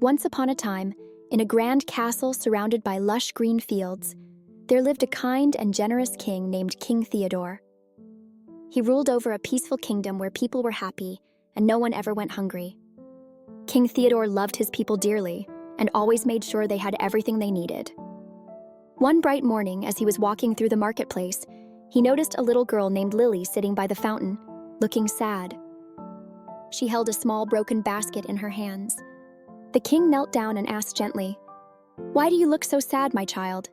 Once upon a time, in a grand castle surrounded by lush green fields, there lived a kind and generous king named King Theodore. He ruled over a peaceful kingdom where people were happy and no one ever went hungry. King Theodore loved his people dearly and always made sure they had everything they needed. One bright morning, as he was walking through the marketplace, he noticed a little girl named Lily sitting by the fountain, looking sad. She held a small broken basket in her hands. The king knelt down and asked gently, "Why do you look so sad, my child?"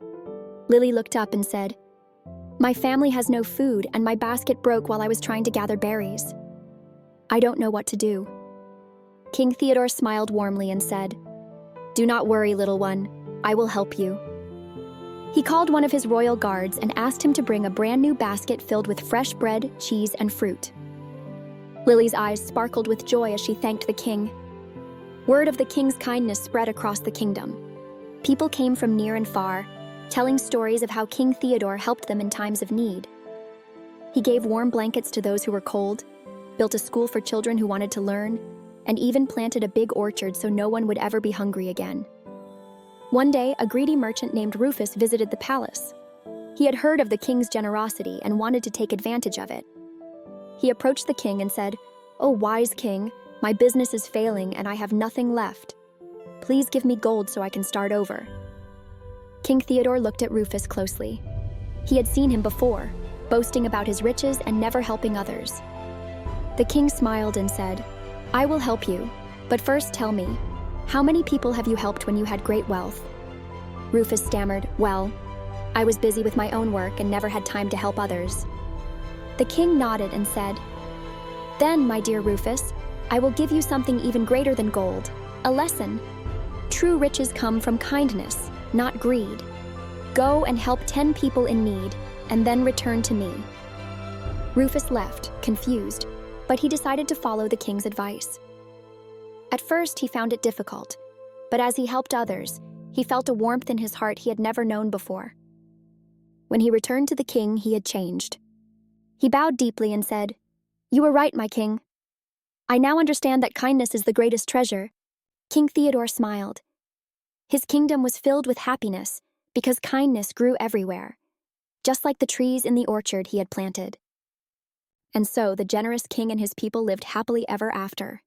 Lily looked up and said, "My family has no food and my basket broke while I was trying to gather berries. I don't know what to do." King Theodore smiled warmly and said, "Do not worry, little one. I will help you." He called one of his royal guards and asked him to bring a brand new basket filled with fresh bread, cheese, and fruit. Lily's eyes sparkled with joy as she thanked the king. Word of the king's kindness spread across the kingdom. People came from near and far, telling stories of how King Theodore helped them in times of need. He gave warm blankets to those who were cold, built a school for children who wanted to learn, and even planted a big orchard so no one would ever be hungry again. One day, a greedy merchant named Rufus visited the palace. He had heard of the king's generosity and wanted to take advantage of it. He approached the king and said, "Oh, wise king, my business is failing and I have nothing left. Please give me gold so I can start over." King Theodore looked at Rufus closely. He had seen him before, boasting about his riches and never helping others. The king smiled and said, "I will help you, but first tell me, how many people have you helped when you had great wealth?" Rufus stammered, "Well, I was busy with my own work and never had time to help others." The king nodded and said, "Then, my dear Rufus, I will give you something even greater than gold, a lesson. True riches come from kindness, not greed. Go and help 10 people in need, and then return to me." Rufus left, confused, but he decided to follow the king's advice. At first, he found it difficult, but as he helped others, he felt a warmth in his heart he had never known before. When he returned to the king, he had changed. He bowed deeply and said, "You were right, my king. I now understand that kindness is the greatest treasure." King Theodore smiled. His kingdom was filled with happiness because kindness grew everywhere, just like the trees in the orchard he had planted. And so the generous king and his people lived happily ever after.